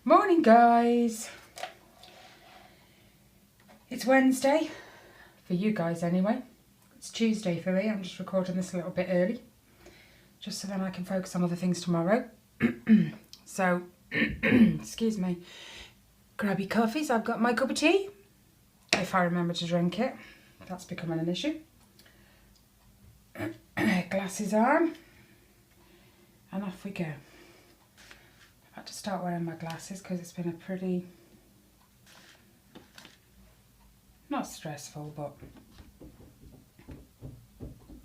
Morning guys, it's Wednesday, for you guys anyway. It's Tuesday for me. I'm just recording this a little bit early, just so then I can focus on other things tomorrow. So, excuse me, grab your coffees. I've got my cup of tea, if I remember to drink it. That's becoming an issue. Glasses on, and off we go. I had to start wearing my glasses because it's been a pretty, not stressful, but,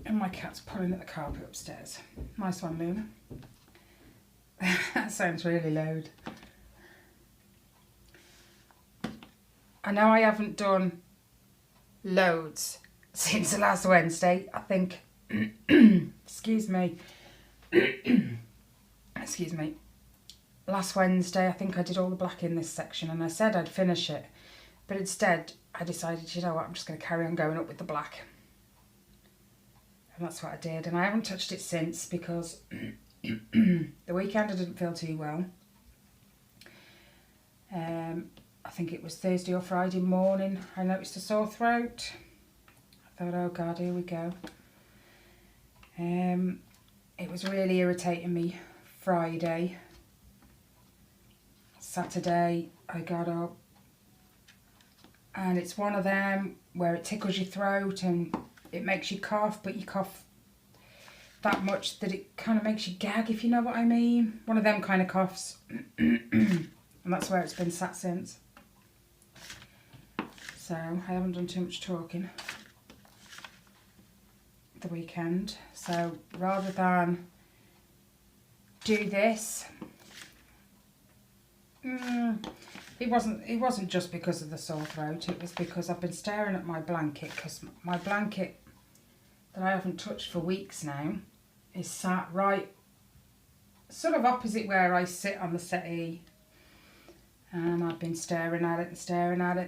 and my cat's pulling at the carpet upstairs. Nice one, Luna. That sounds really loud. I know I haven't done loads since the last Wednesday. I think, excuse me, excuse me. Last Wednesday, I think I did all the black in this section, and I said I'd finish it, but instead I decided, you know what, I'm just going to carry on going up with the black, and that's what I did. And I haven't touched it since because the weekend I didn't feel too well. I think it was Thursday or Friday morning I noticed a sore throat. I thought, oh God, here we go. It was really irritating me Friday. Saturday I got up, and it's one of them where it tickles your throat and it makes you cough, but you cough that much that it kind of makes you gag, if you know what I mean. One of them kind of coughs. And that's where it's been sat since. So I haven't done too much talking the weekend. So rather than do this, it wasn't just because of the sore throat. It was because I've been staring at my blanket, because my blanket that I haven't touched for weeks now is sat right sort of opposite where I sit on the settee, and I've been staring at it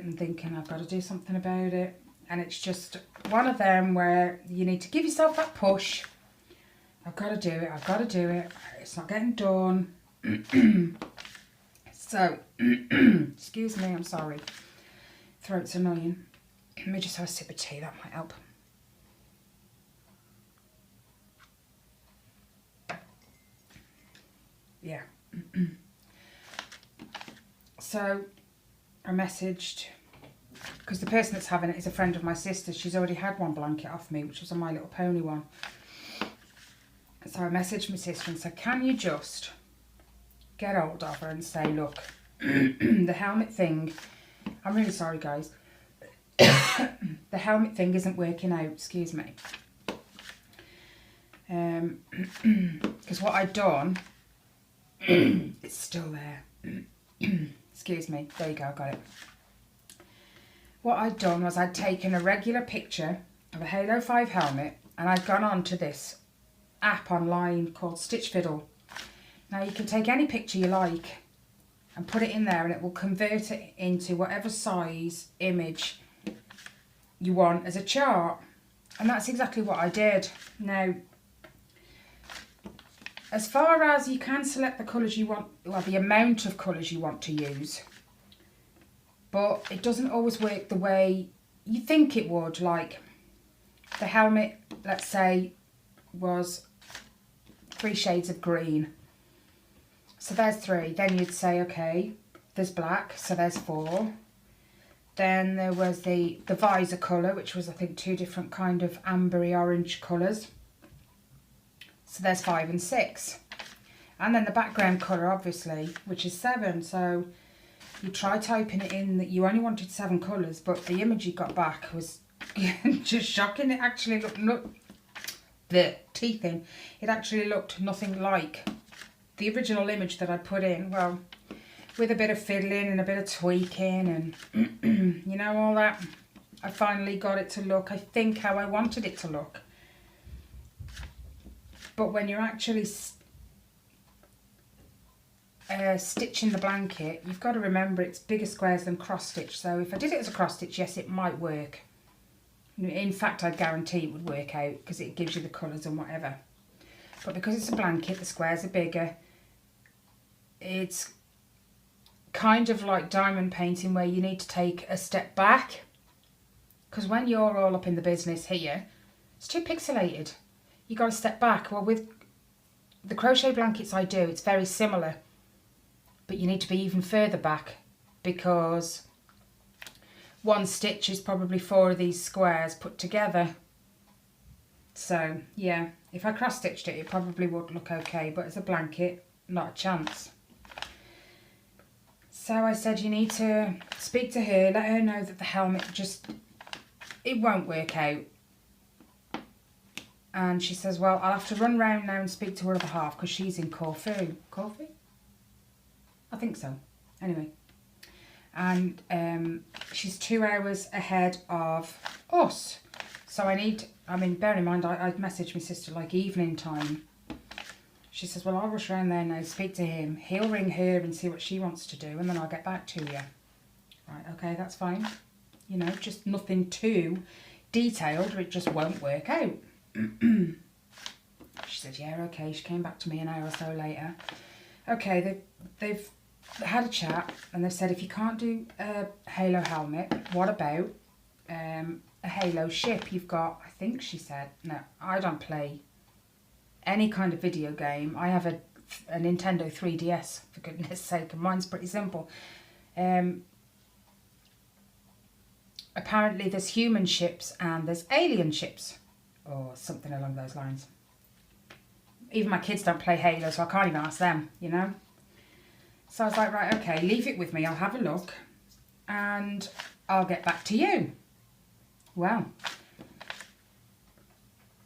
and thinking I've got to do something about it. And it's just one of them where you need to give yourself that push. I've got to do it, it's not getting done. So, excuse me, I'm sorry. Throat's annoying. Let me just have a sip of tea, that might help. Yeah. So, I messaged, because the person that's having it is a friend of my sister's. She's already had one blanket off me, which was a My Little Pony one. So I messaged my sister and said, can you just get hold of her and say, look, the helmet thing, I'm really sorry guys, the helmet thing isn't working out, excuse me. Because what I'd done, it's still there, excuse me, there you go, got it. What I'd done was I'd taken a regular picture of a Halo 5 helmet, and I'd gone on to this app online called Stitch Fiddle. Now you can take any picture you like and put it in there, and it will convert it into whatever size image you want as a chart. And that's exactly what I did. Now, as far as you can select the colours you want, well, the amount of colours you want to use, but it doesn't always work the way you think it would. Like the helmet, let's say, was 3 shades of green. So there's 3. Then you'd say, okay, there's black, so there's 4. Then there was the visor colour, which was, I think, 2 different kind of ambery orange colours. So there's 5 and 6. And then the background colour, obviously, which is 7. So you try typing it in that you only wanted 7 colours, but the image you got back was just shocking. It actually looked, the teeth in, it actually looked nothing like the original image that I put in. Well, with a bit of fiddling and a bit of tweaking and you know, all that, I finally got it to look, I think, how I wanted it to look. But when you're actually stitching the blanket, you've got to remember it's bigger squares than cross stitch. So if I did it as a cross stitch, yes, it might work. In fact, I guarantee it would work out because it gives you the colours and whatever. But because it's a blanket, the squares are bigger. It's kind of like diamond painting where you need to take a step back. Because when you're all up in the business here, it's too pixelated. You got to step back. Well, with the crochet blankets I do, it's very similar. But you need to be even further back because one stitch is probably 4 of these squares put together. So, yeah, if I cross-stitched it, it probably would look okay. But as a blanket, not a chance. So I said you need to speak to her, let her know that the helmet just, it won't work out. And she says, well, I'll have to run round now and speak to her other half because she's in Corfu. Corfu? I think so. Anyway. And she's 2 hours ahead of us. So bear in mind, I messaged my sister like evening time. She says, well, I'll rush around there now, speak to him. He'll ring her and see what she wants to do and then I'll get back to you. Right, okay, that's fine. You know, just nothing too detailed or it just won't work out. She said, yeah, okay. She came back to me an hour or so later. Okay, they've had a chat and they've said, if you can't do a halo helmet, what about a halo ship? You've got, I think she said, no, I don't play any kind of video game. I have a Nintendo 3DS, for goodness sake, and mine's pretty simple. Apparently there's human ships and there's alien ships, or something along those lines. Even my kids don't play Halo, so I can't even ask them, you know. So I was like, right, okay, leave it with me. I'll have a look and I'll get back to you. Well,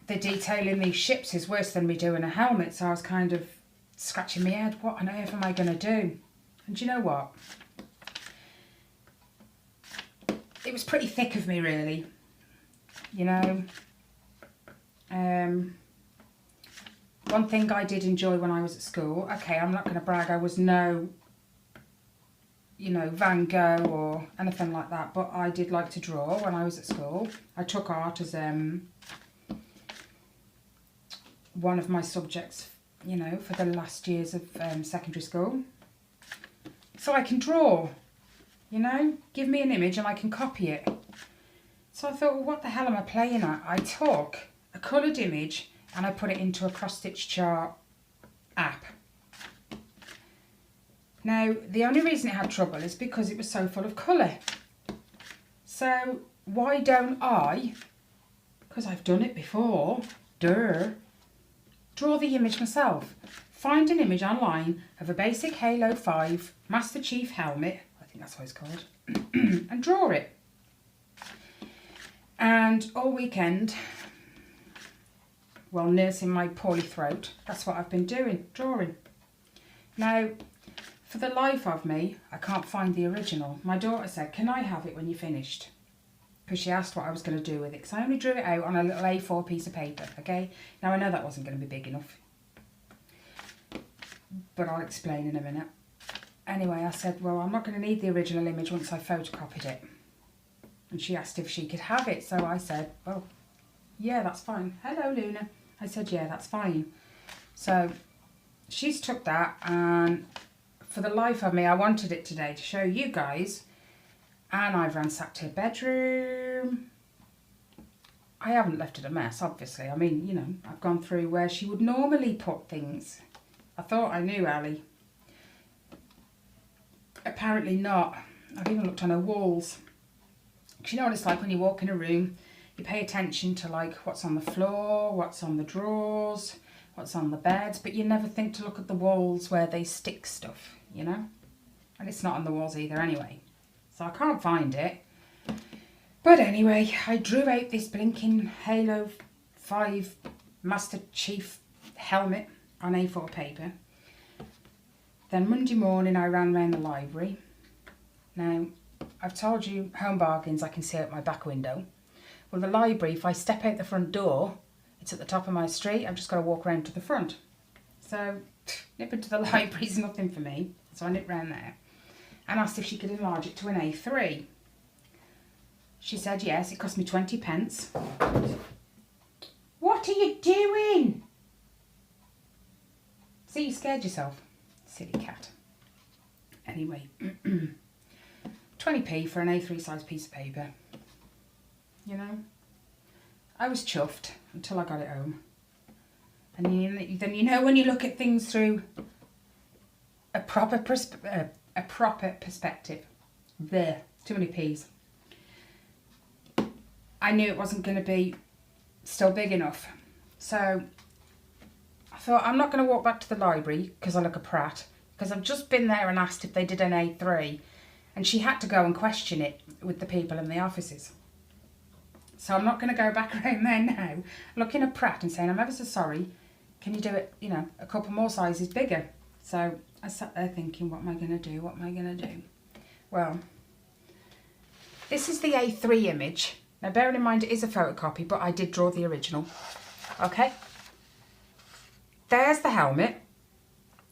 the detail in these ships is worse than me doing a helmet, so I was kind of scratching my head. What on earth am I going to do? And do you know what? It was pretty thick of me, really. You know, one thing I did enjoy when I was at school, okay, I'm not going to brag, I was no, you know, Van Gogh or anything like that, but I did like to draw when I was at school. I took art as one of my subjects, you know, for the last years of secondary school. So I can draw, you know, give me an image and I can copy it. So I thought, well, what the hell am I playing at? I took a coloured image and I put it into a cross-stitch chart app. Now, the only reason it had trouble is because it was so full of colour. So why don't I, because I've done it before, draw the image myself. Find an image online of a basic Halo 5 Master Chief helmet, I think that's what it's called, and draw it. And all weekend, while nursing my poorly throat, that's what I've been doing, drawing. Now, for the life of me, I can't find the original. My daughter said, can I have it when you're finished? Because she asked what I was going to do with it. Because I only drew it out on a little A4 piece of paper, okay? Now, I know that wasn't going to be big enough. But I'll explain in a minute. Anyway, I said, well, I'm not going to need the original image once I photocopied it. And she asked if she could have it. So I said, well, yeah, that's fine. Hello, Luna. I said, yeah, that's fine. So she's took that, and for the life of me, I wanted it today to show you guys. And I've ransacked her bedroom. I haven't left it a mess, obviously. I mean, you know, I've gone through where she would normally put things. I thought I knew Ali. Apparently not. I've even looked on her walls. You know what it's like when you walk in a room, you pay attention to like what's on the floor, what's on the drawers, what's on the beds, but you never think to look at the walls where they stick stuff, you know? And it's not on the walls either anyway. So I can't find it. But anyway, I drew out this blinking Halo 5 Master Chief helmet on A4 paper. Then Monday morning I ran round the library. Now, I've told you home bargains I can see out my back window. Well, the library, if I step out the front door, it's at the top of my street. I've just got to walk round to the front. So, nipping to the library is nothing for me. So I nipped round there and asked if she could enlarge it to an A3. She said yes, it cost me 20 pence. What are you doing? See, you scared yourself. Silly cat. Anyway, 20p for an A3 size piece of paper. You know, I was chuffed until I got it home. And then you know when you look at things through a proper perspective. There, too many P's. I knew it wasn't going to be still big enough. So I thought I'm not going to walk back to the library because I look a prat. Because I've just been there and asked if they did an A3. And she had to go and question it with the people in the offices. So I'm not going to go back around there now looking a prat and saying, I'm ever so sorry. Can you do it, you know, a couple more sizes bigger? So I sat there thinking, what am I going to do? What am I going to do? Well, this is the A3 image. Now, bearing in mind it is a photocopy, but I did draw the original. Okay. There's the helmet.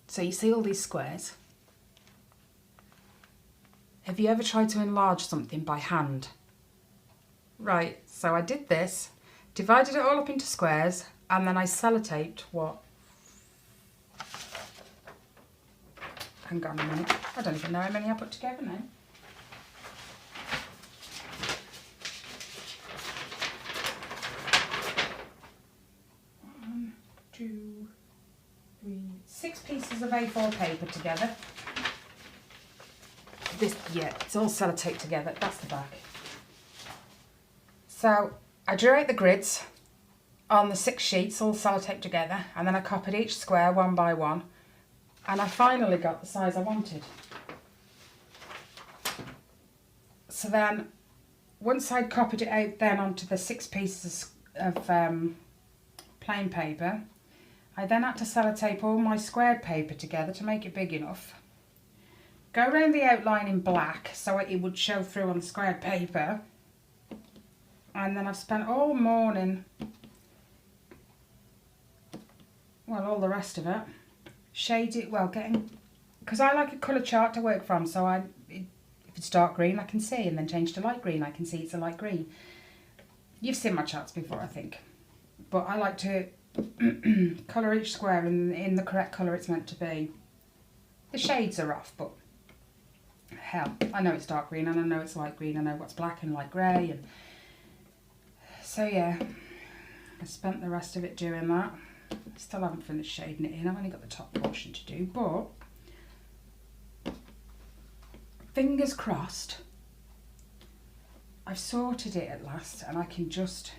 So you see all these squares. Have you ever tried to enlarge something by hand? Right, so I did this, divided it all up into squares, and then I sellotaped what? Hang on a minute. I don't even know how many I put together now. One, two, three, 6 pieces of A4 paper together. This, yeah, it's all sellotaped together. That's the back. So I drew out the grids on the 6 sheets, all sellotaped together, and then I copied each square one by one, and I finally got the size I wanted. So then, once I'd copied it out then onto the 6 pieces of plain paper, I then had to sellotape all my squared paper together to make it big enough. Go around the outline in black so it would show through on the squared paper. And then I've spent all morning, well, all the rest of it, shade it, well, getting, because I like a colour chart to work from, so if it's dark green I can see, and then change to light green I can see it's a light green. You've seen my charts before, I think, but I like to colour each square in the correct colour it's meant to be. The shades are off, but hell, I know it's dark green and I know it's light green, I know what's black and light grey, and so yeah, I spent the rest of it doing that. I still haven't finished shading it in, I've only got the top portion to do, but fingers crossed, I've sorted it at last and I can just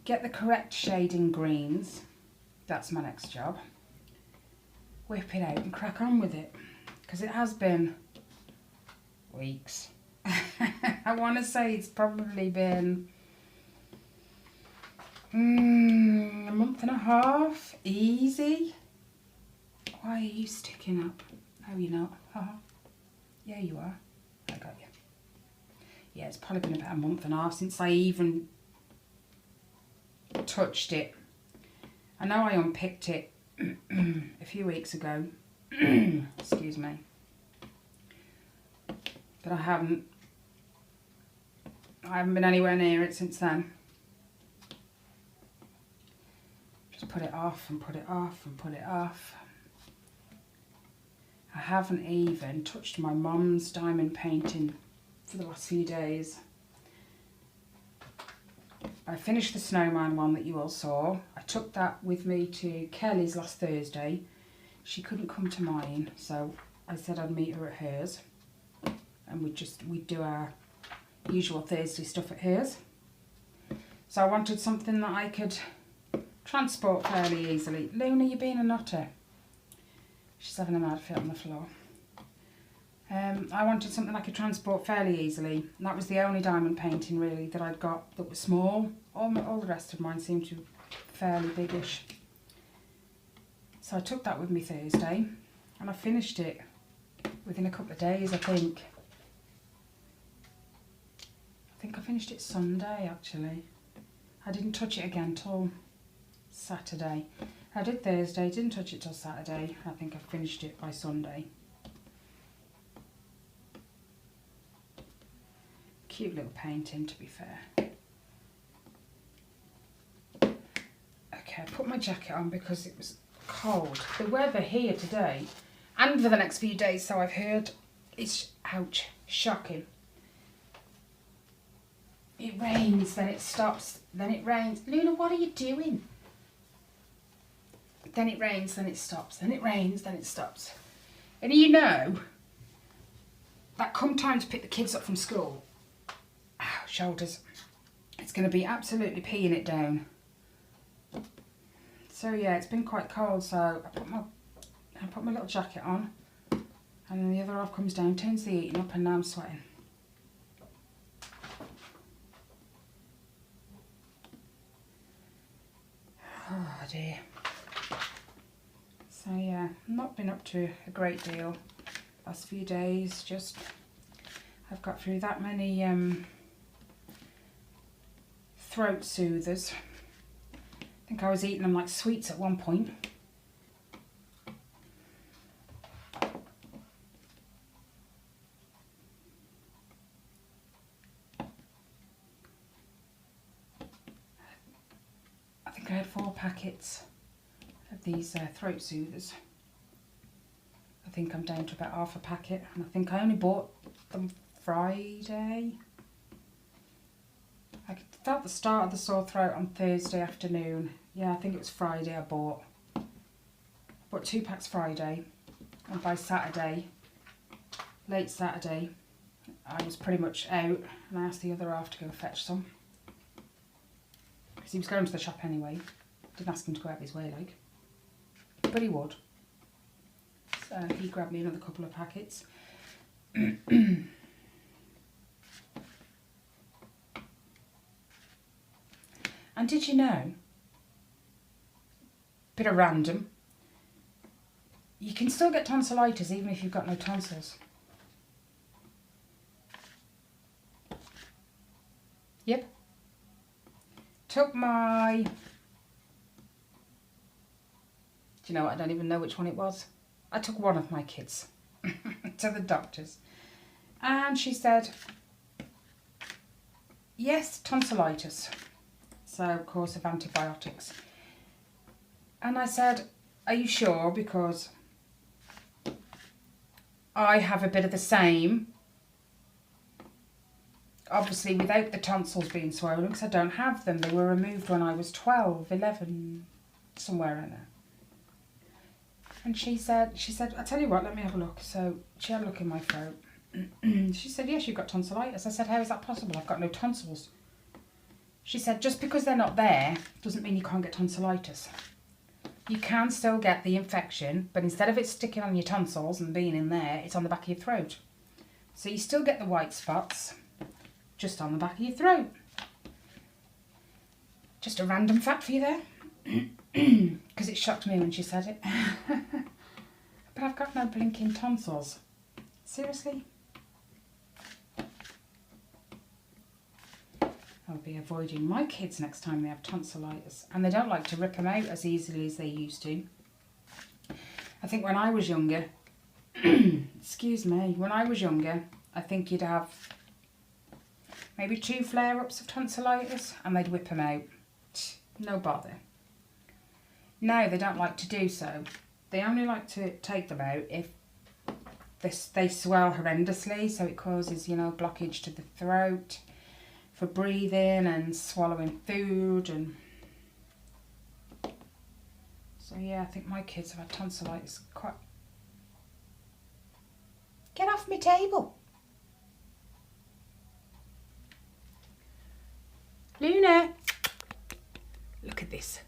get the correct shade in greens. That's my next job. Whip it out and crack on with it, because it has been weeks. I want to say it's probably been a month and a half, easy. Why are you sticking up? Oh, you're not. Yeah, you are. I got you. Yeah, it's probably been about a month and a half since I even touched it. I know I unpicked it a few weeks ago. Excuse me. But I haven't been anywhere near it since then. Just put it off and put it off and put it off. I haven't even touched my mum's diamond painting for the last few days. I finished the snowman one that you all saw. I took that with me to Kelly's last Thursday. She couldn't come to mine, so I said I'd meet her at hers. And we'd do our usual Thursday stuff at hers. So I wanted something that I could transport fairly easily. Luna, you're being a nutter. She's having a mad fit on the floor. I wanted something I could transport fairly easily. And that was the only diamond painting really that I'd got that was small. All the rest of mine seemed to be fairly biggish. So I took that with me Thursday and I finished it within a couple of days, I think. I think I finished it Sunday actually. I didn't touch it again till Saturday. I did Thursday, didn't touch it till Saturday. I think I finished it by Sunday. Cute little painting, to be fair. Okay, I put my jacket on because it was cold. The weather here today And for the next few days, so I've heard. It's, ouch, shocking. It rains, then it stops, then it rains. Luna, what are you doing? Then it rains, then it stops, then it rains, then it stops. And you know, that come time to pick the kids up from school, ow, shoulders, it's going to be absolutely peeing it down. So yeah, it's been quite cold, so I put my little jacket on, and then the other half comes down, turns the heating up, and now I'm sweating. Oh dear. So yeah, not been up to a great deal last few days, just I've got through that many throat soothers. I think I was eating them like sweets at one point. I think I had 4 packets of these throat soothers. I think I'm down to about half a packet, and I think I only bought them Friday. I felt the start of the sore throat on Thursday afternoon. Yeah, I think it was Friday I bought 2 packs Friday, and by Saturday, late Saturday, I was pretty much out, and I asked the other half to go fetch some. Because he was going to the shop anyway. Didn't ask him to go out of his way, like. But he would. So he grabbed me another couple of packets. And did you know, bit of random, you can still get tonsillitis even if you've got no tonsils. Yep. Took my... Do you know what? I don't even know which one it was. I took one of my kids to the doctor's, and she said, yes, tonsillitis. So, course of antibiotics. And I said, are you sure? Because I have a bit of the same. Obviously, without the tonsils being swollen, because I don't have them. They were removed when I was 12, 11, somewhere in there. And she said, I tell you what, let me have a look. So she had a look in my throat. She said, yes, you've got tonsillitis. I said, how is that possible? I've got no tonsils. She said, just because they're not there doesn't mean you can't get tonsillitis. You can still get the infection, but instead of it sticking on your tonsils and being in there, it's on the back of your throat. So you still get the white spots, just on the back of your throat. Just a random fact for you there. Because it shocked me when she said it. But I've got no blinking tonsils. Seriously? I'll be avoiding my kids next time they have tonsillitis. And they don't like to rip them out as easily as they used to. I think when I was younger, excuse me, when I was younger, I think you'd have maybe 2 flare-ups of tonsillitis and they'd whip them out. No bother. Now they don't like to do so. They only like to take them out if they swell horrendously, so it causes, you know, blockage to the throat for breathing and swallowing food. And so yeah, I think my kids have had tonsillitis quite... Get off my table! Luna! Look at this.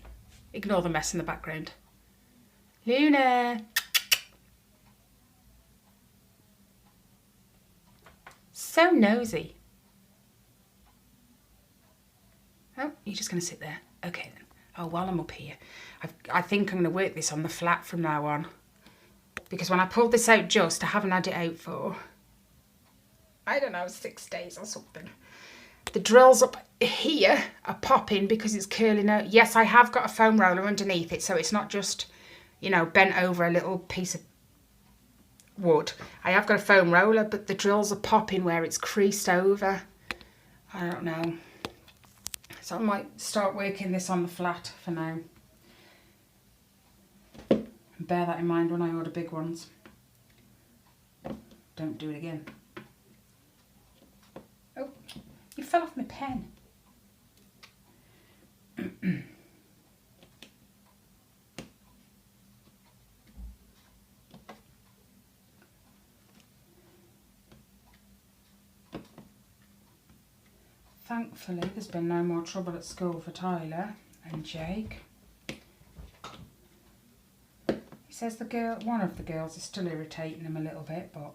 Ignore the mess in the background. Luna! So nosy. Oh, you're just going to sit there. Okay then. Oh, while I'm up here, I think I'm going to work this on the flat from now on. Because when I pulled this out just, I haven't had it out for, I don't know, 6 days or something. The drills up here are popping because it's curling out. Yes, I have got a foam roller underneath it, so it's not just, you know, bent over a little piece of wood. I have got a foam roller, but the drills are popping where it's creased over. I don't know. So I might start working this on the flat for now. Bear that in mind when I order big ones. don't do it again. Oh, you fell off my pen. Thankfully, there's been no more trouble at school for Tyler and Jake. He says one of the girls is still irritating him a little bit, but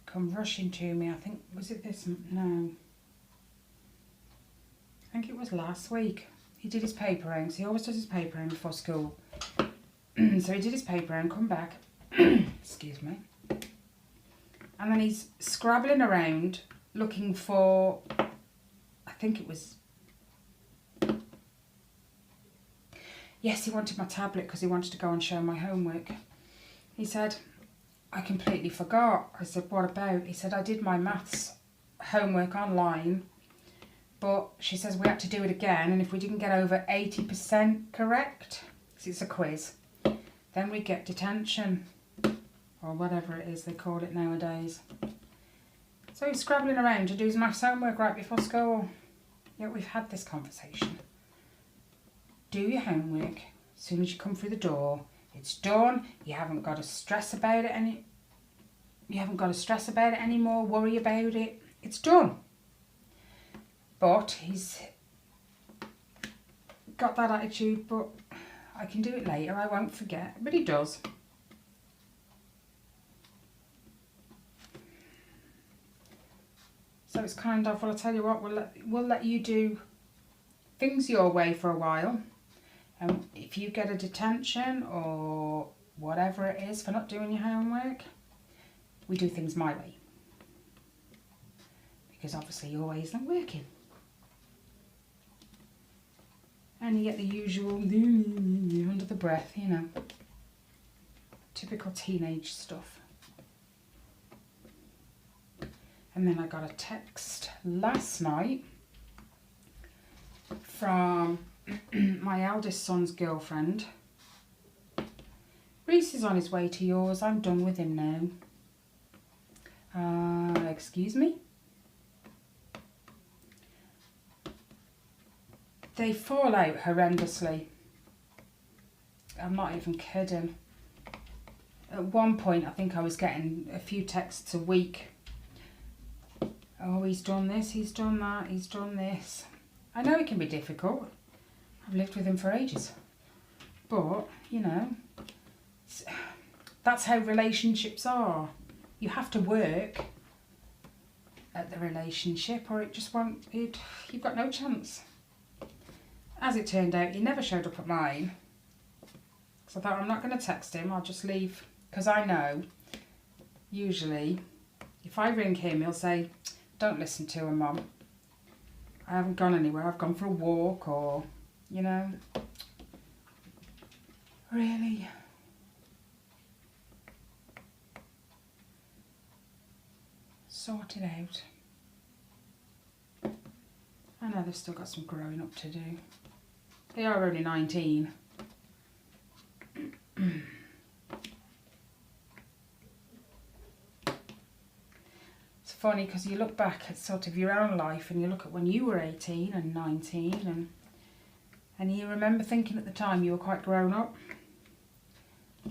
come rushing to me. I think, was it this? No. I think it was last week. He did his paper round. So he always does his paper round before school. So he did his paper round, come back. Excuse me. And then he's scrabbling around looking for, I think it was, yes, he wanted my tablet because he wanted to go and show my homework. He said, I completely forgot. I said, what about? He said, I did my maths homework online, but she says we had to do it again, and if we didn't get over 80% correct, because it's a quiz, then we get detention, or whatever it is they call it nowadays. So he's scrabbling around to do his maths homework right before school. Yeah, we've had this conversation. Do your homework as soon as you come through the door. It's done. You haven't got to stress about it anymore, worry about it. It's done. But he's got that attitude, but I can do it later, I won't forget. But he does. So it's kind of, well, I'll tell you what, we'll let you do things your way for a while. And if you get a detention or whatever it is for not doing your homework, we do things my way. Because obviously your way isn't working. And you get the usual under the breath, you know. Typical teenage stuff. And then I got a text last night from my eldest son's girlfriend. Reese is on his way to yours. I'm done with him now. Excuse me? They fall out horrendously. I'm not even kidding. At one point, I think I was getting a few texts a week. Oh, he's done this, he's done that, he's done this. I know it can be difficult. I've lived with him for ages. But, you know, that's how relationships are. You have to work at the relationship or it just won't, you've got no chance. As it turned out, he never showed up at mine. So I thought, I'm not going to text him, I'll just leave. Because I know, usually, if I ring him, he'll say, don't listen to him, Mum. I haven't gone anywhere, I've gone for a walk or, you know. Really? Sort it out. I know they've still got some growing up to do. They are only 19. It's funny because you look back at sort of your own life and you look at when you were 18 and 19 and you remember thinking at the time you were quite grown up.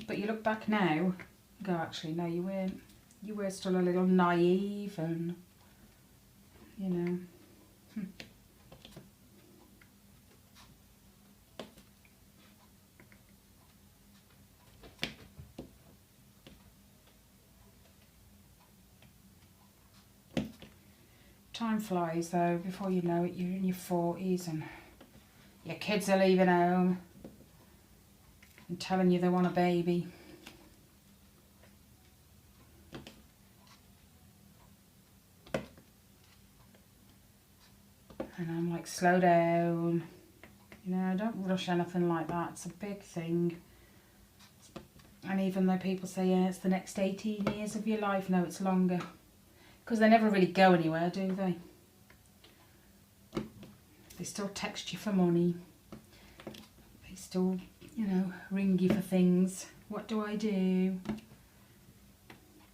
But you look back now and go, actually, no, you weren't. You were still a little naive and, you know. Time flies though, before you know it you're in your 40s and your kids are leaving home and telling you they want a baby. And I'm like, slow down, you know, don't rush anything like that, it's a big thing. And even though people say, yeah, it's the next 18 years of your life, no, it's longer. Because they never really go anywhere, do they? They still text you for money. They still, you know, ring you for things. What do I do?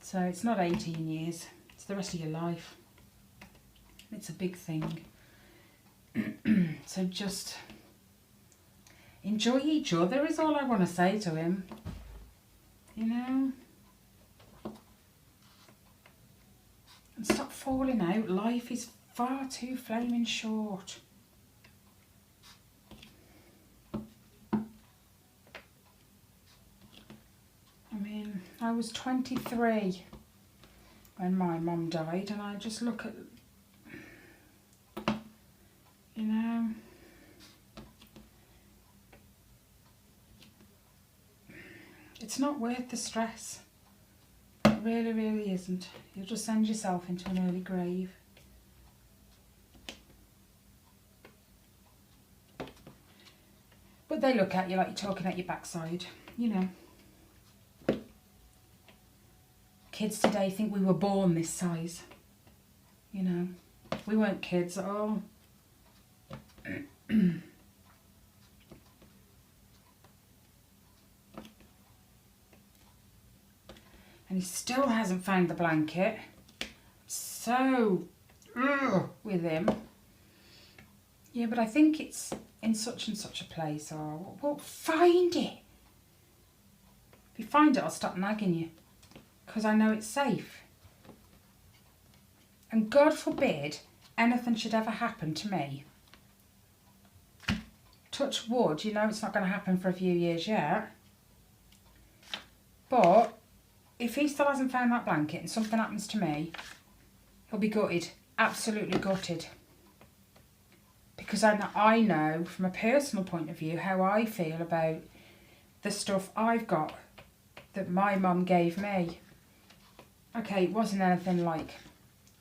So it's not 18 years. It's the rest of your life. It's a big thing. So just enjoy each other is all I want to say to him. You know? And stop falling out. Life is far too flaming short. I mean, I was 23 when my mum died, and I just look at, you know, it's not worth the stress. It really, really isn't. You'll just send yourself into an early grave. But they look at you like you're talking at your backside, you know. Kids today think we were born this size. You know, we weren't kids at all. And he still hasn't found the blanket. So, with him. Yeah, but I think it's in such and such a place. Or, well, find it. If you find it, I'll stop nagging you. Because I know it's safe. And God forbid anything should ever happen to me. Touch wood, you know it's not going to happen for a few years yet. But if he still hasn't found that blanket and something happens to me, he'll be gutted. Absolutely gutted. Because I know from a personal point of view how I feel about the stuff I've got that my mum gave me. Okay, it wasn't anything like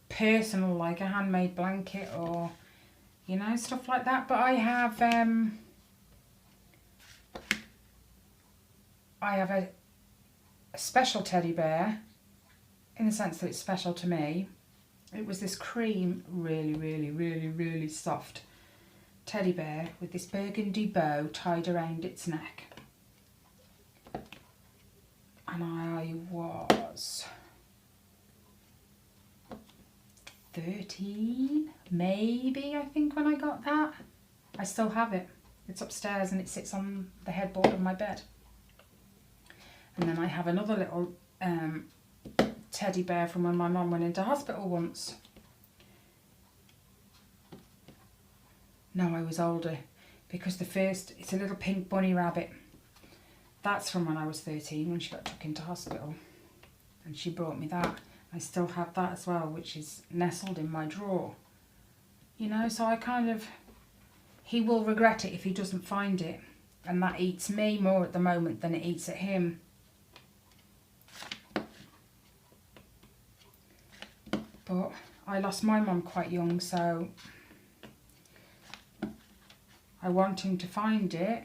personal, like a handmade blanket or, you know, stuff like that. But I have a special teddy bear, in the sense that it's special to me. It was this cream, really, really, really, really soft teddy bear with this burgundy bow tied around its neck. And I was 13, maybe, I think, when I got that. I still have it. It's upstairs and it sits on the headboard of my bed. And then I have another little teddy bear from when my mum went into hospital once. No, I was older, because the first, it's a little pink bunny rabbit. That's from when I was 13, when she got took into hospital. And she brought me that. I still have that as well, which is nestled in my drawer. You know, so I kind of, he will regret it if he doesn't find it. And that eats me more at the moment than it eats at him. But I lost my mum quite young, so I want him to find it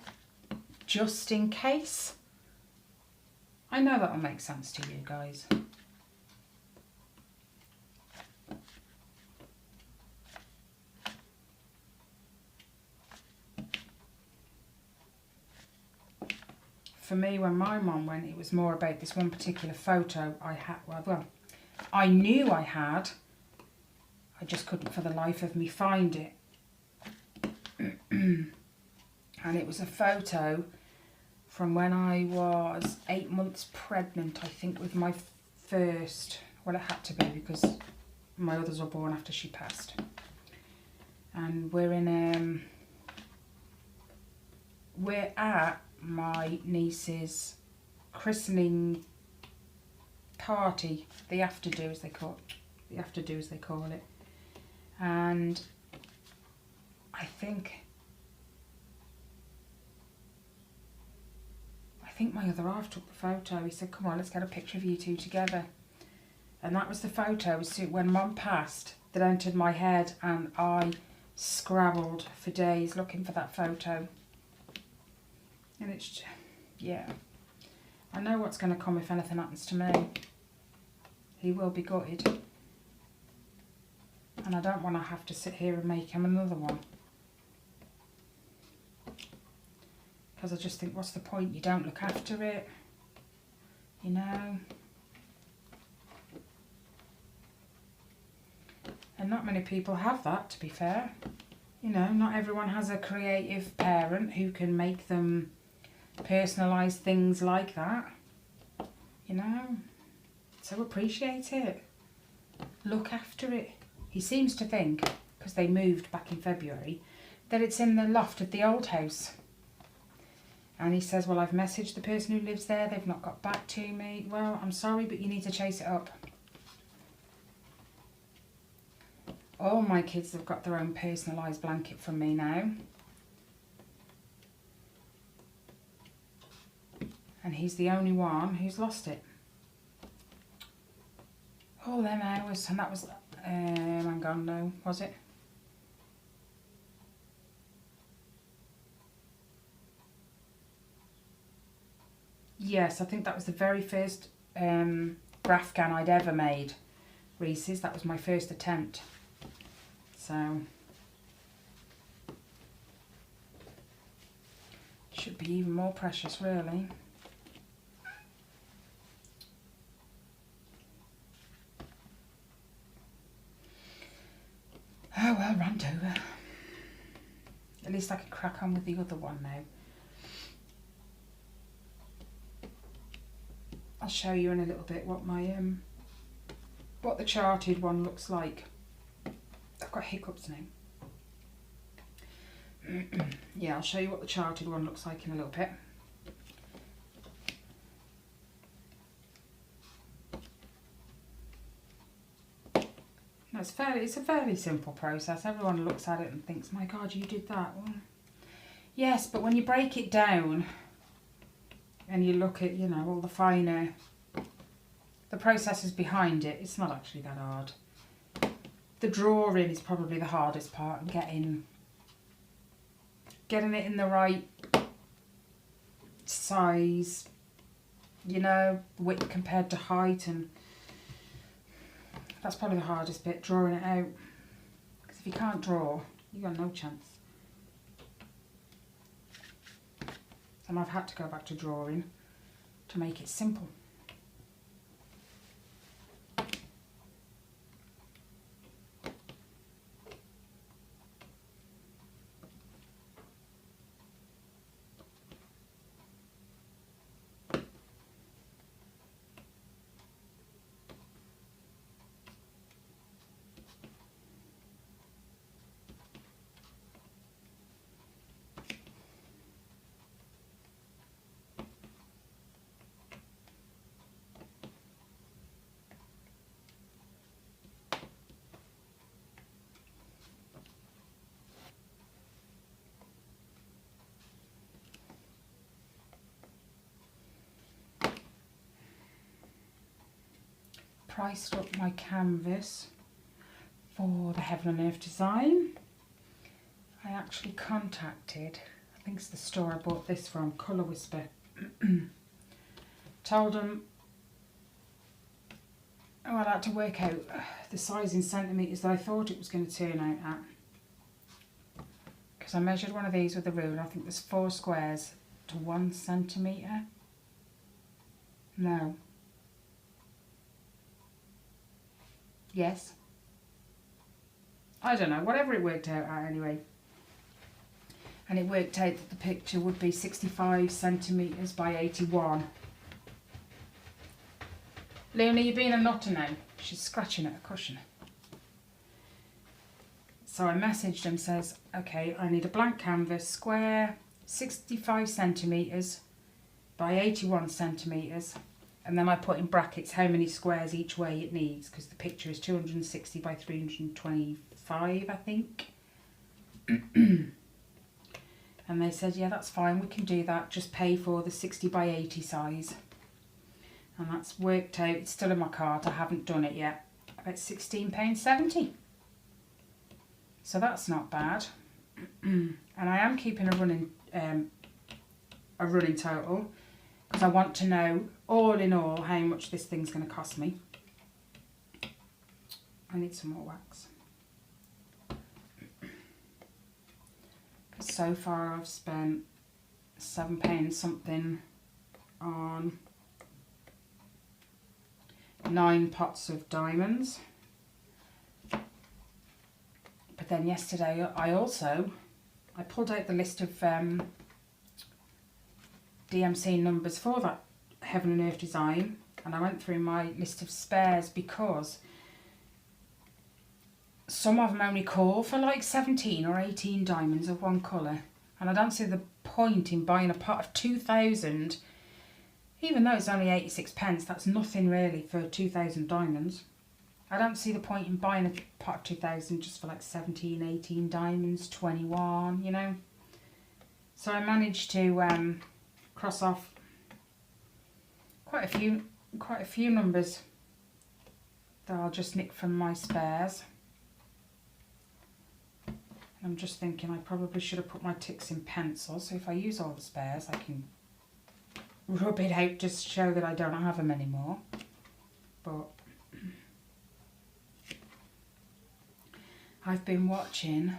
just in case. I know that'll make sense to you guys. For me, when my mum went, it was more about this one particular photo I had. Well, I knew I had. I just couldn't for the life of me find it. And it was a photo from when I was 8 months pregnant, I think, with my first. Well, it had to be because my others were born after she passed. And we're at my niece's christening party, the after-do as they call it. And I think my other half took the photo. He said, come on, let's get a picture of you two together. And that was the photo when Mum passed that entered my head, and I scrabbled for days looking for that photo. And it's, yeah, I know what's going to come if anything happens to me. He will be gutted. And I don't want to have to sit here and make him another one. Because I just think, what's the point? You don't look after it, you know. And not many people have that, to be fair. You know, not everyone has a creative parent who can make them personalise things like that. You know, so appreciate it. Look after it. He seems to think, because they moved back in February, that it's in the loft of the old house. And he says, well, I've messaged the person who lives there. They've not got back to me. Well, I'm sorry, but you need to chase it up. All my kids have got their own personalised blanket from me now. And he's the only one who's lost it. All them hours, and that was, hang on, no, was it? Yes, I think that was the very first graph gan I'd ever made. Reese's, that was my first attempt. So, should be even more precious, really. Oh well, rant over. At least I can crack on with the other one now. I'll show you in a little bit what my what the charted one looks like. I've got hiccups now. Yeah, I'll show you what the charted one looks like in a little bit. No, it's a fairly simple process. Everyone looks at it and thinks, my God, you did that. Well, yes, but when you break it down and you look at, you know, all the finer, the processes behind it, it's not actually that hard. The drawing is probably the hardest part, and getting it in the right size, you know, width compared to height, and that's probably the hardest bit, drawing it out. Because if you can't draw, you've got no chance. And I've had to go back to drawing to make it simple. Priced up my canvas for the Heaven and Earth design. I actually contacted, I think it's the store I bought this from, Colour Whisper. Told them, oh, I'd like to work out the size in centimetres that I thought it was going to turn out at. Because I measured one of these with a ruler. I think there's 4 squares to 1 centimetre. No. Yes. I don't know, whatever it worked out at anyway. And it worked out that the picture would be 65 centimetres by 81. Luna, you're being a nutter now. She's scratching at a cushion. So I messaged him, says, okay, I need a blank canvas, square, 65 centimetres by 81 centimetres. And then I put in brackets how many squares each way it needs, because the picture is 260 by 325, I think. And they said, yeah, that's fine, we can do that. Just pay for the 60 by 80 size. And that's worked out. It's still in my cart. I haven't done it yet. About £16.70. So that's not bad. And I am keeping a running total, because I want to know, all in all, how much this thing's going to cost me. I need some more wax. So far I've spent £7 something on 9 pots of diamonds. But then yesterday I pulled out the list of DMC numbers for that Heaven and Earth design, and I went through my list of spares because some of them only call for like 17 or 18 diamonds of one colour, and I don't see the point in buying a pot of 2,000, even though it's only 86 pence. That's nothing really for 2,000 diamonds. I don't see the point in buying a pot of 2,000 just for like 17, 18 diamonds, 21, you know. So I managed to cross off quite a few numbers that I'll just nick from my spares. I'm just thinking I probably should have put my ticks in pencil, so if I use all the spares I can rub it out just to show that I don't have them anymore. But I've been watching,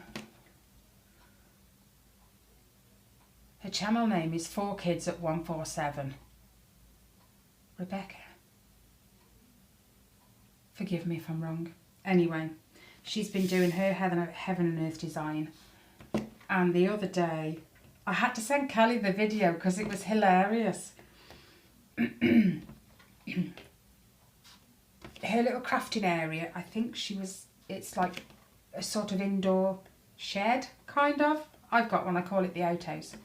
her channel name is 4Kids at 147. Rebecca. Forgive me if I'm wrong. Anyway, she's been doing her Heaven and Earth design. And the other day, I had to send Kelly the video because it was hilarious. Her little crafting area, I think it's like a sort of indoor shed, kind of. I've got one, I call it the outhouse.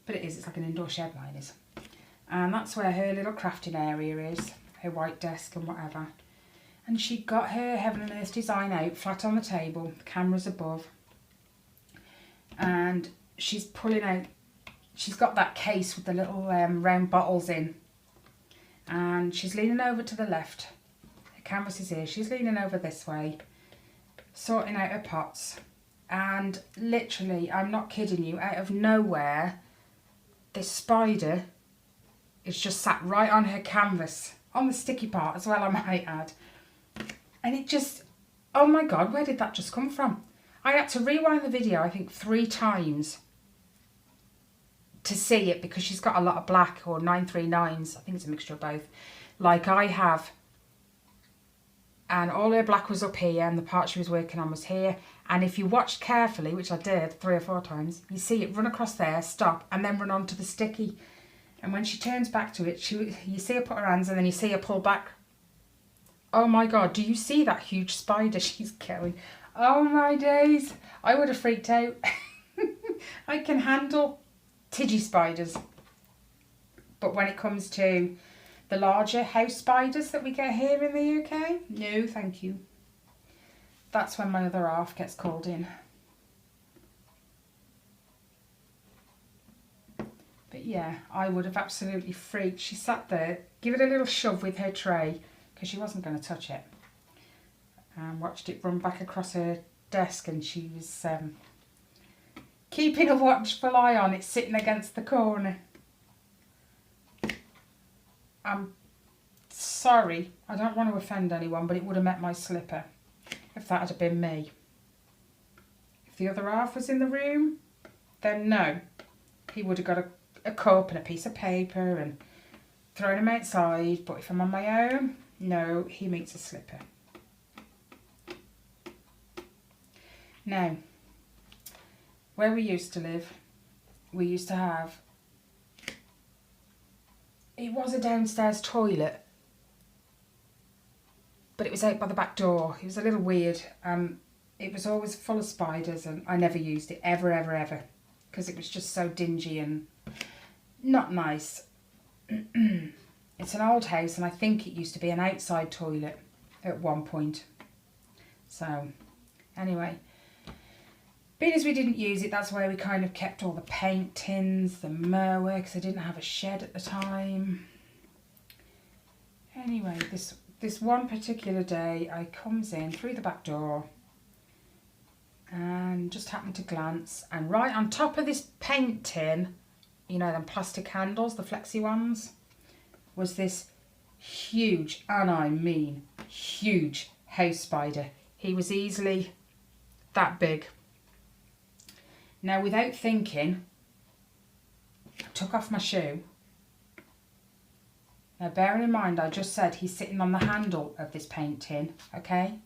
But it's like an indoor shed, mine is. And that's where her little crafting area is, her white desk and whatever. And she got her Heaven and Earth design out, flat on the table, the camera's above. And she's pulling out, she's got that case with the little round bottles in. And she's leaning over to the left. Her canvas is here, she's leaning over this way, sorting out her pots. And literally, I'm not kidding you, out of nowhere, this spider is just sat right on her canvas, on the sticky part as well, I might add. And it just, oh my God, where did that just come from? I had to rewind the video, I think 3 times to see it because she's got a lot of black or 939s. I think it's a mixture of both, like I have. And all her black was up here and the part she was working on was here. And if you watched carefully, which I did 3 or 4 times, you see it run across there, stop, and then run onto the sticky. And when she turns back to it, you see her put her hands and then you see her pull back. Oh my God, do you see that huge spider she's going? Oh my days, I would have freaked out. I can handle tidgy spiders. But when it comes to the larger house spiders that we get here in the UK, no thank you. That's when my other half gets called in. But yeah, I would have absolutely freaked. She sat there, give it a little shove with her tray, because she wasn't going to touch it. And watched it run back across her desk, and she was keeping a watchful eye on it, sitting against the corner. I'm sorry, I don't want to offend anyone, but it would have met my slipper if that had been me. If the other half was in the room, then no. He would have got a cup and a piece of paper and thrown him outside. But if I'm on my own, no, he meets a slipper. Now, where we used to live, we used to have, it was a downstairs toilet, but it was out by the back door. It was a little weird. It was always full of spiders and I never used it, ever, ever, ever, because it was just so dingy and not nice. It's an old house and I think it used to be an outside toilet at one point. So, anyway, being as we didn't use it, that's where we kind of kept all the paint tins, the mower, because I didn't have a shed at the time. Anyway, this one particular day, I comes in through the back door and just happened to glance, and right on top of this paint tin, you know, them plastic handles, the flexi ones, was this huge, and I mean huge, house spider. He was easily that big. Now, without thinking, I took off my shoe. Now, bearing in mind, I just said he's sitting on the handle of this paint tin, okay?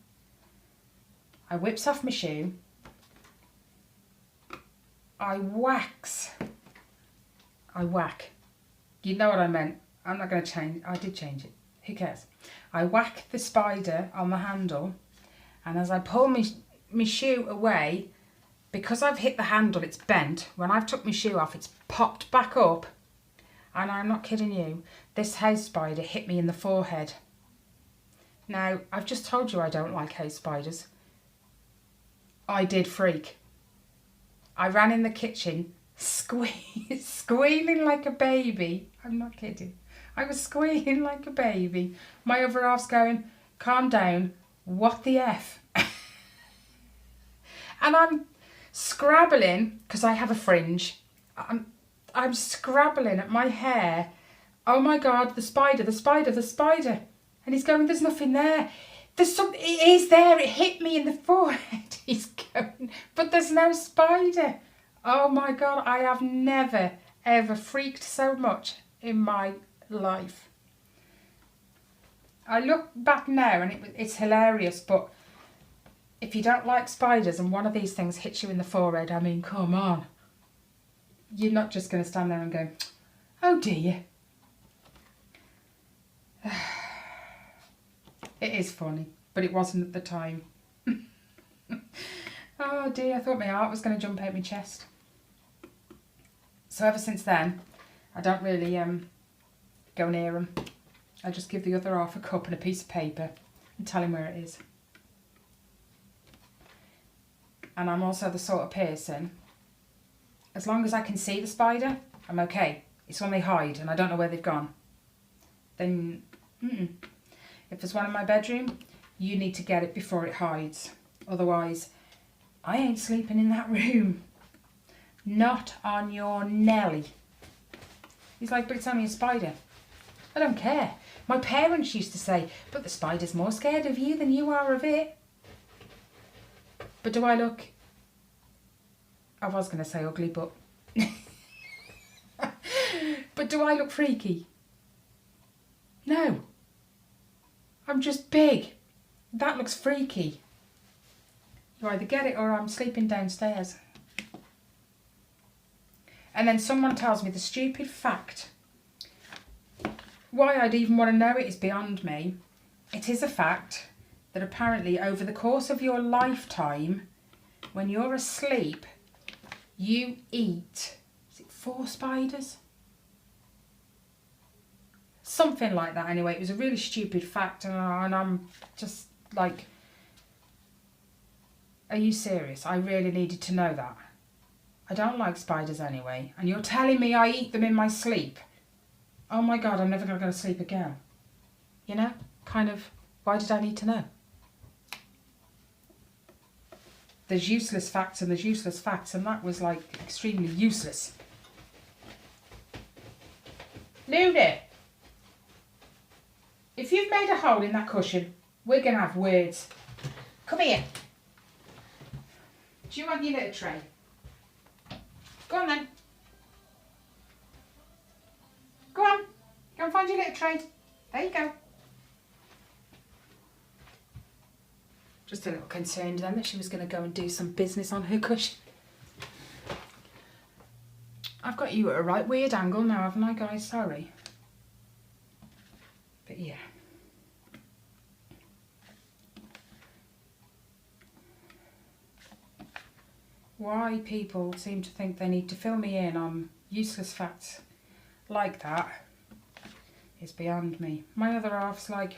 I whips off my shoe. I whack. You know what I meant. I'm not going to change. I did change it. Who cares? I whack the spider on the handle, and as I pull my shoe away, because I've hit the handle, it's bent. When I've took my shoe off, it's popped back up, and I'm not kidding you. This house spider hit me in the forehead. Now, I've just told you I don't like house spiders. I did freak. I ran in the kitchen, squealing like a baby. I'm not kidding. I was squealing like a baby. My other half's going, calm down, what the F? And I'm scrabbling, because I have a fringe. I'm scrabbling at my hair. Oh my God, the spider. And he's going, there's nothing there. It is there, it hit me in the forehead. He's going, but there's no spider. Oh my God, I have never, ever freaked so much in my life. I look back now and it's hilarious, but if you don't like spiders and one of these things hits you in the forehead, I mean, come on. You're not just going to stand there and go, oh dear. It is funny, but it wasn't at the time. Oh dear, I thought my heart was going to jump out my chest. So ever since then, I don't really go near them. I just give the other half a cup and a piece of paper and tell him where it is. And I'm also the sort of person, as long as I can see the spider, I'm okay. It's when they hide and I don't know where they've gone. Then, If there's one in my bedroom, you need to get it before it hides. Otherwise, I ain't sleeping in that room. Not on your Nelly. He's like, but it's only a spider. I don't care. My parents used to say, but the spider's more scared of you than you are of it. But do I look... I was going to say ugly, but... But do I look freaky? No. I'm just big. That looks freaky. You either get it or I'm sleeping downstairs. And then someone tells me the stupid fact. Why I'd even want to know it is beyond me. It is a fact that apparently over the course of your lifetime, when you're asleep, you eat, is it 4 spiders? Something like that anyway. It was a really stupid fact and I'm just like, are you serious? I really needed to know that. I don't like spiders anyway. And you're telling me I eat them in my sleep? Oh my God, I'm never going to go to sleep again. You know, kind of, why did I need to know? There's useless facts and there's useless facts, and that was like extremely useless. Luna, if you've made a hole in that cushion, we're going to have words. Come here. Do you want your little tray? Go on then. Go on. Go and find your little tray. There you go. Just a little concerned then that she was going to go and do some business on her cushion. I've got you at a right weird angle now, haven't I, guys? Sorry. But yeah. Why people seem to think they need to fill me in on useless facts like that is beyond me. My other half's like,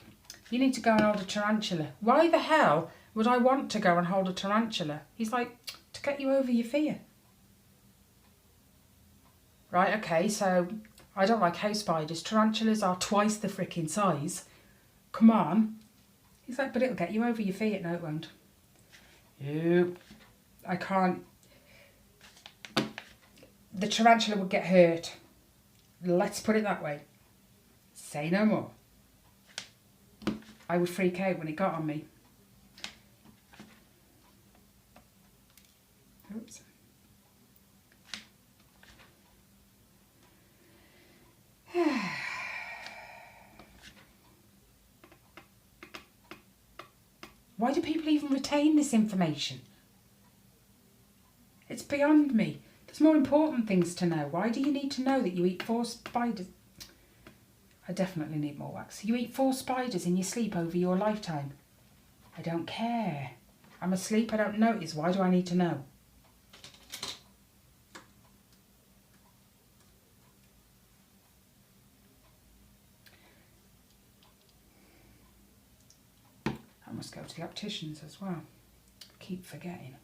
you need to go and hold a tarantula. Why the hell would I want to go and hold a tarantula? He's like, to get you over your fear. Right, okay, so I don't like house spiders. Tarantulas are twice the freaking size. Come on. He's like, but it'll get you over your feet. No, it won't. Nope. I can't. The tarantula would get hurt. Let's put it that way. Say no more. I would freak out when it got on me. Oops. Why do people even retain this information? It's beyond me. There's more important things to know. Why do you need to know that you eat 4 spiders? I definitely need more wax. You eat 4 spiders in your sleep over your lifetime. I don't care. I'm asleep, I don't notice. Why do I need to know? I must go to the opticians as well. I keep forgetting.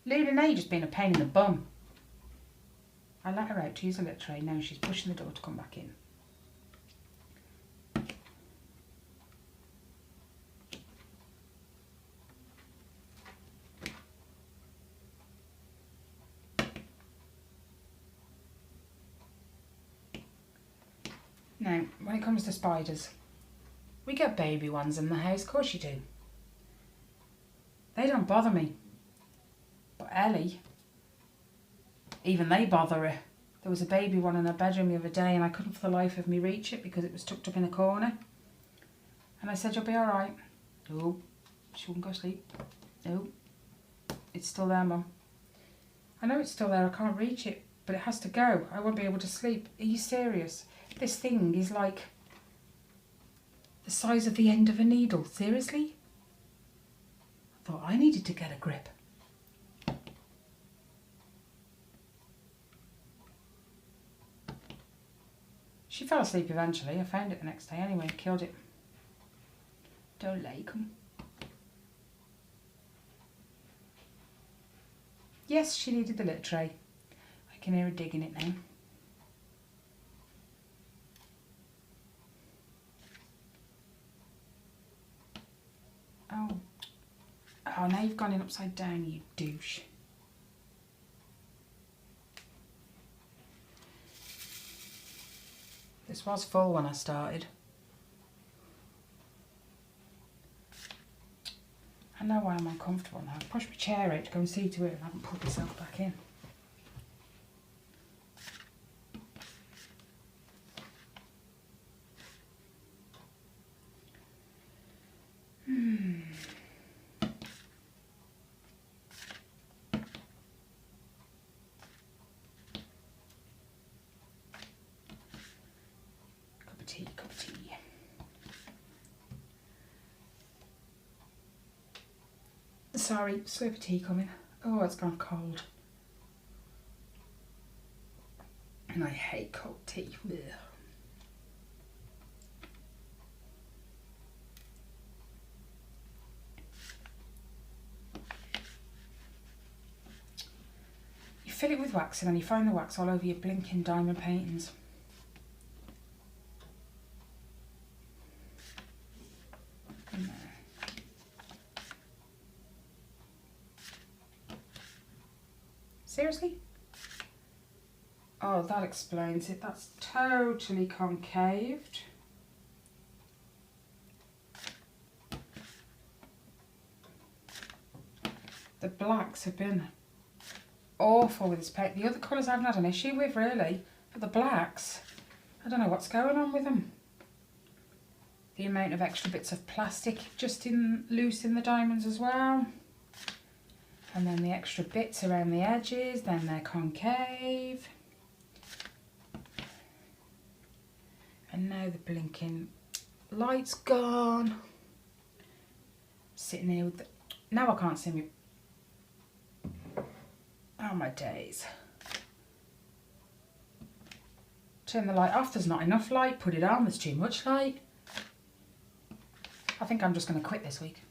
Luna Nate just been a pain in the bum. I let her out to use a litter tray. Now she's pushing the door to come back in. Now, when it comes to spiders, we get baby ones in the house, of course you do. They don't bother me. But Ellie, even they bother her. There was a baby one in her bedroom the other day and I couldn't for the life of me reach it because it was tucked up in a corner. And I said, you'll be alright. No, she wouldn't go to sleep. No, it's still there, Mum. I know it's still there, I can't reach it, but it has to go. I won't be able to sleep. Are you serious? This thing is like the size of the end of a needle. Seriously? I thought I needed to get a grip. She fell asleep eventually. I found it the next day anyway, killed it. Don't like them. Yes, she needed the litter tray. I can hear her digging it now. Oh, now you've gone in upside down, you douche. This was full when I started. I know why I'm uncomfortable now. I've pushed my chair out to go and see to it and I haven't put myself back in. Cup of tea. Sorry, slurp of tea coming. Oh, it's gone cold. And I hate cold tea. Ugh. You fill it with wax and then you find the wax all over your blinking diamond paintings. Seriously? Oh, that explains it. That's totally concaved. The blacks have been awful with this paint. The other colours I haven't had an issue with, really. But the blacks, I don't know what's going on with them. The amount of extra bits of plastic just loose in the diamonds as well. And then the extra bits around the edges, then they're concave. And now the blinking light's gone. Sitting here with the... Now I can't see me. Oh my days. Turn the light off, there's not enough light. Put it on, there's too much light. I think I'm just going to quit this week.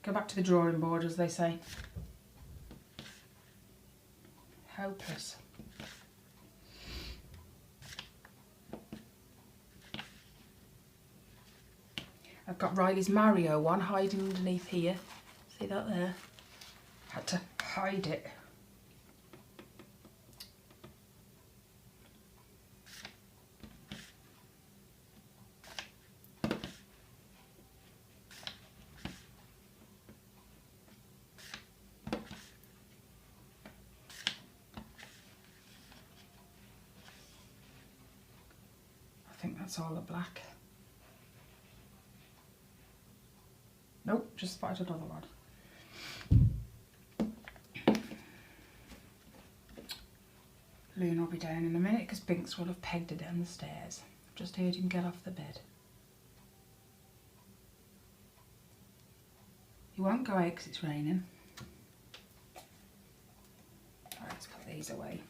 Go back to the drawing board, as they say. Hopeless. I've got Riley's Mario one hiding underneath here. See that there? Had to hide it. think that's all the black. Nope, just spotted another one. Loon will be down in a minute because Binks will have pegged her down the stairs. Just heard him get off the bed. He won't go out because it's raining. Alright, let's put these away.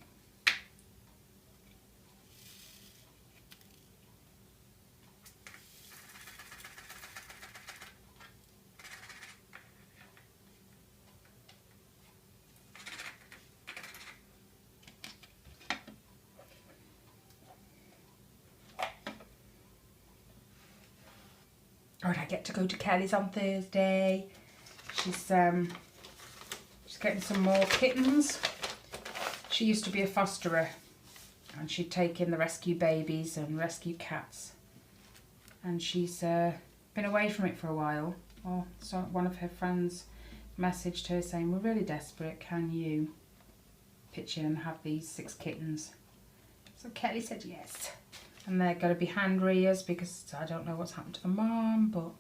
Alright, I get to go to Kelly's on Thursday. She's getting some more kittens. She used to be a fosterer and she'd take in the rescue babies and rescue cats. And she's been away from it for a while. Well, so one of her friends messaged her saying, we're really desperate, can you pitch in and have these 6 kittens? So Kelly said yes. And they're going to be hand rears because I don't know what's happened to the mom, but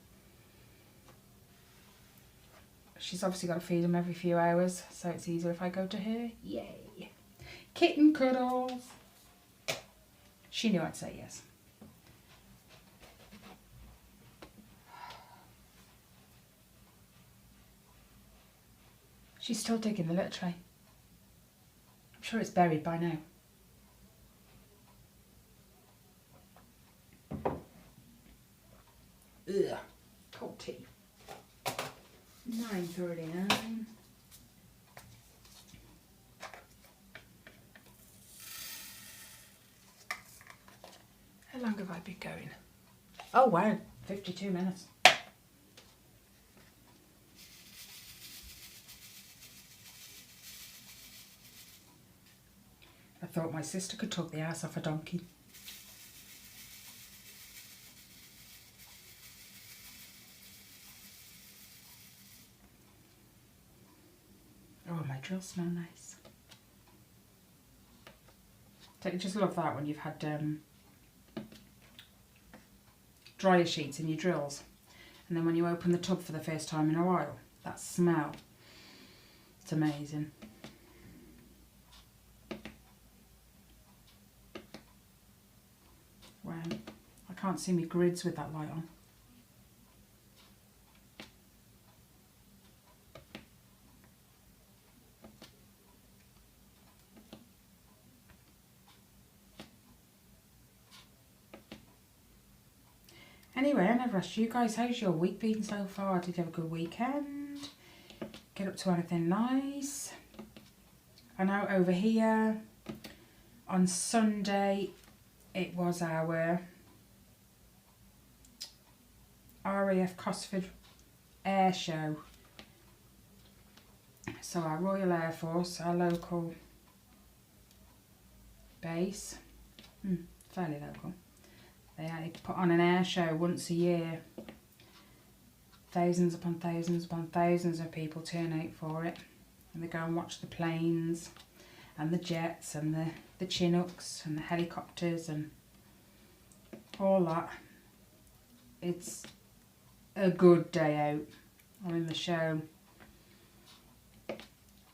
she's obviously got to feed them every few hours, so it's easier if I go to her. Yay! Kitten cuddles! She knew I'd say yes. She's still digging the litter tray. I'm sure it's buried by now. Ugh, cold tea. 9:39. How long have I been going? Oh wow, 52 minutes. I thought my sister could talk the ass off a donkey. Oh, my drills smell nice. Don't you just love that when you've had dryer sheets in your drills, and then when you open the tub for the first time in a while, that smell, it's amazing. Wow, I can't see me grids with that light on. Anyway, I never asked you guys, how's your week been so far? Did you have a good weekend? Get up to anything nice? I know over here on Sunday it was our RAF Cosford Air Show. So our Royal Air Force, our local base, fairly local. They put on an air show once a year. Thousands upon thousands upon thousands of people turn out for it. And they go and watch the planes and the jets and the Chinooks and the helicopters and all that. It's a good day out. I mean, the show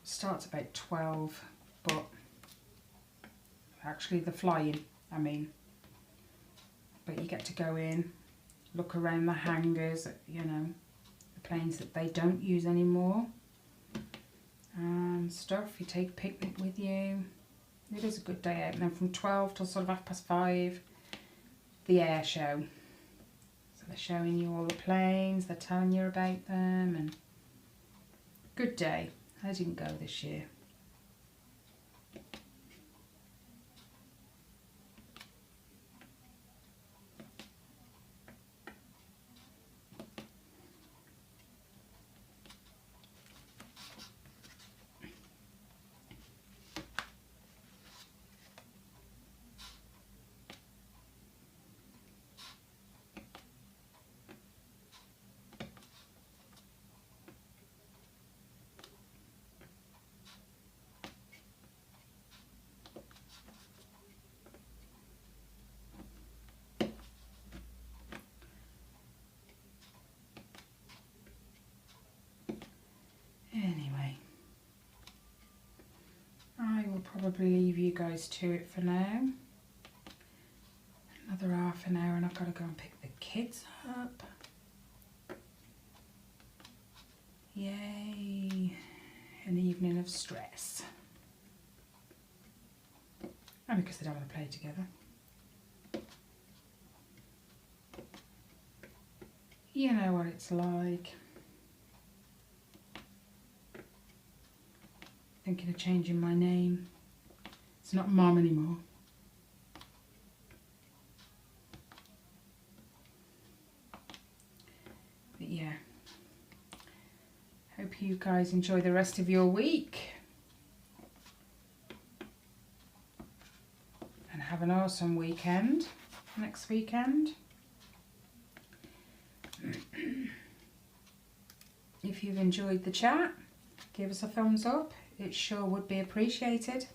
starts about 12, but actually the flying, I mean. But you get to go in, look around the hangars, you know, the planes that they don't use anymore and stuff. You take a picnic with you. It is a good day out. And then from 12 till sort of 5:30, the air show. So they're showing you all the planes, they're telling you about them, and good day. I didn't go this year. probably leave you guys to it for now. Another half an hour and I've got to go and pick the kids up. Yay, an evening of stress. And because they don't want to play together. You know what it's like. Thinking of changing my name. It's not Mom anymore. But yeah. Hope you guys enjoy the rest of your week. And have an awesome weekend. Next weekend. If you've enjoyed the chat, give us a thumbs up. It sure would be appreciated.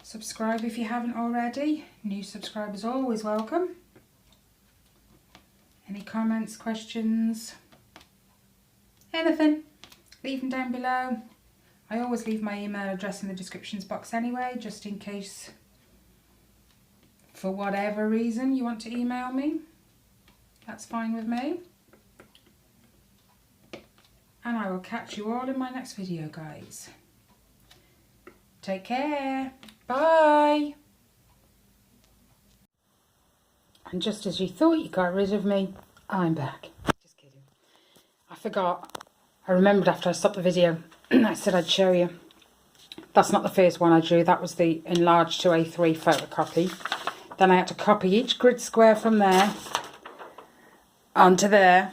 Subscribe if you haven't already. New subscribers always welcome. Any comments, questions, anything, leave them down below. I always leave my email address in the descriptions box anyway, just in case for whatever reason you want to email me. That's fine with me. And I will catch you all in my next video, guys. Take care. Bye. And just as you thought you got rid of me, I'm back. Just kidding. I forgot. I remembered after I stopped the video, I said I'd show you. That's not the first one I drew. That was the enlarged to A3 photocopy. Then I had to copy each grid square from there onto there.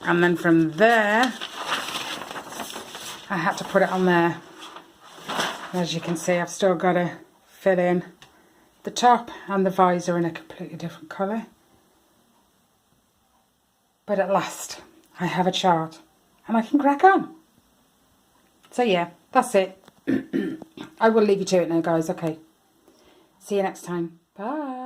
And then from there, I had to put it on there. As you can see, I've still got to fill in the top and the visor in a completely different colour. But at last, I have a chart and I can crack on. So yeah, that's it. I will leave you to it now, guys. Okay. See you next time. Bye.